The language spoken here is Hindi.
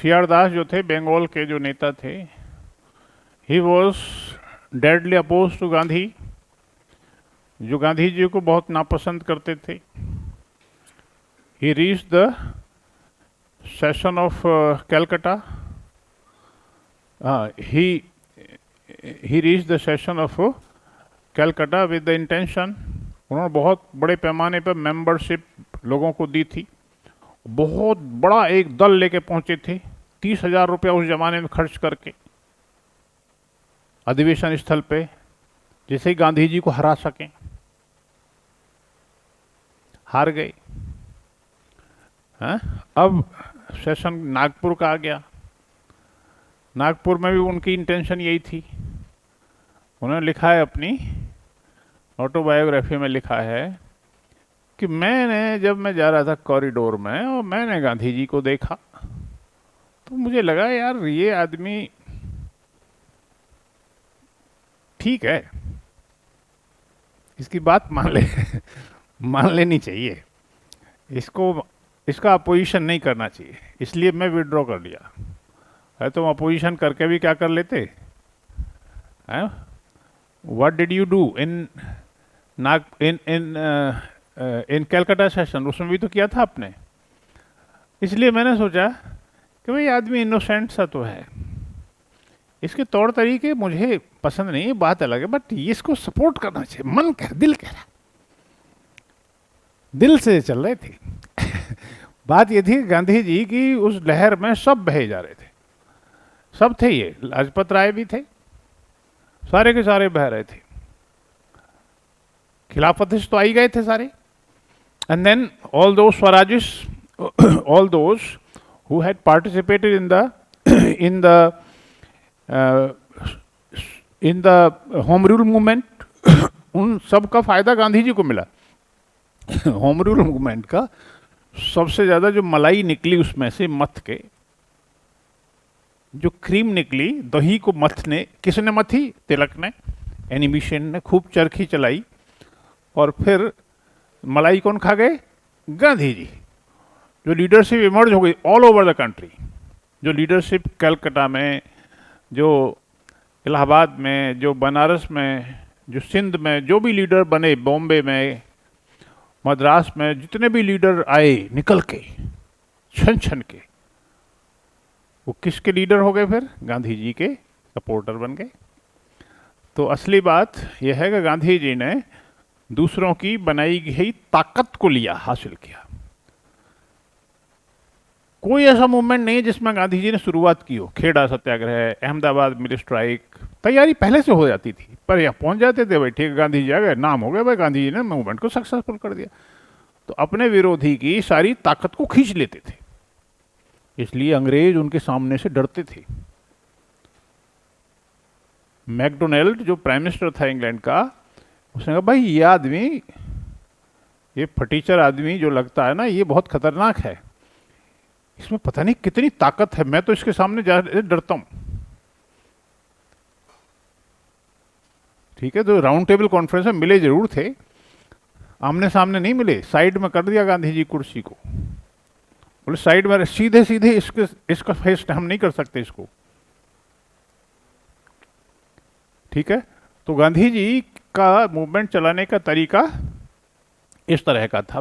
सीआर दास जो थे, बंगाल के जो नेता थे, he was deadly opposed to Gandhi, जो गांधी जी को बहुत नापसंद करते थे। He reach the session of Calcutta, he reach the session of Calcutta with the intention, उन्होंने बहुत बड़े पैमाने पर मेंबरशिप लोगों को दी थी। बहुत बड़ा एक दल लेके पहुंचे थे, 30,000 रुपया उस जमाने में खर्च करके अधिवेशन स्थल पे, जिससे ही गांधी जी को हरा सकें। हार गए। अब सेशन नागपुर का आ गया। नागपुर में भी उनकी इंटेंशन यही थी। उन्होंने लिखा है, अपनी ऑटोबायोग्राफी में लिखा है कि जब मैं जा रहा था कॉरिडोर में और मैंने गांधी जी को देखा, तो मुझे लगा यार ये आदमी ठीक है, इसकी बात मान लेनी चाहिए, इसका अपोजिशन नहीं करना चाहिए, इसलिए मैं विड्रॉ कर लिया। है तो अपोजिशन करके भी क्या कर लेते। What did you do in Calcutta session, उसमें भी तो किया था आपने। इसलिए मैंने सोचा कि भाई आदमी इनोसेंट सा तो है, इसके तौर तरीके मुझे पसंद नहीं, बात अलग है, बट इसको सपोर्ट करना चाहिए। मन कह दिल कह रहा, दिल से चल रहे थे। बात ये थी गांधी जी की उस लहर में सब बहे जा रहे थे, सब थे, ये लाजपत राय भी थे, सारे के सारे बह रहे थे, खिलाफतिश तो आई गए थे सारे। And then all those Swarajist, all those who had participated in the Home Rule movement, उन सब का फायदा गांधी जी को मिला। होम रूल मूवमेंट का सबसे ज्यादा जो मलाई निकली उसमें से मथ के, जो क्रीम निकली, दही को मथने, किसने मथी? तिलक ने, एनिमिशन ने खूब चरखी चलाई, और फिर मलाई कौन खा गए? गांधी जी। जो लीडरशिप इमर्ज हो गई ऑल ओवर द कंट्री, जो लीडरशिप कलकत्ता में, जो इलाहाबाद में, जो बनारस में, जो सिंध में, जो भी लीडर बने, बॉम्बे में, मद्रास में, जितने भी लीडर आए निकल के छन छन के, वो किसके लीडर हो गए? फिर गांधी जी के सपोर्टर बन गए। तो असली बात यह है कि गांधी जी ने दूसरों की बनाई गई ताकत को लिया, हासिल किया। कोई ऐसा मूवमेंट नहीं है जिसमें गांधी जी ने शुरुआत की हो। खेड़ा सत्याग्रह, अहमदाबाद मिल स्ट्राइक, तैयारी पहले से हो जाती थी, पर यहाँ पहुंच जाते थे, भाई ठीक है गांधी जी आ गए, नाम हो गया, भाई गांधी जी ने मूवमेंट को सक्सेसफुल कर दिया। तो अपने विरोधी की सारी ताकत को खींच लेते थे, इसलिए अंग्रेज उनके सामने से डरते थे। मैकडोनाल्ड जो प्राइम मिनिस्टर था इंग्लैंड का, उसने कहा भाई ये आदमी, ये फटीचर आदमी जो लगता है ना, ये बहुत खतरनाक है, इसमें पता नहीं कितनी ताकत है, मैं तो इसके सामने डरता हूं। ठीक है, तो राउंड टेबल कॉन्फ्रेंस में मिले जरूर थे, आमने सामने नहीं मिले, साइड में कर दिया गांधी जी कुर्सी को, बोले साइड में, सीधे सीधे इसका फेस हम नहीं कर सकते इसको। ठीक है, तो गांधी जी का मूवमेंट चलाने का तरीका इस तरह का था।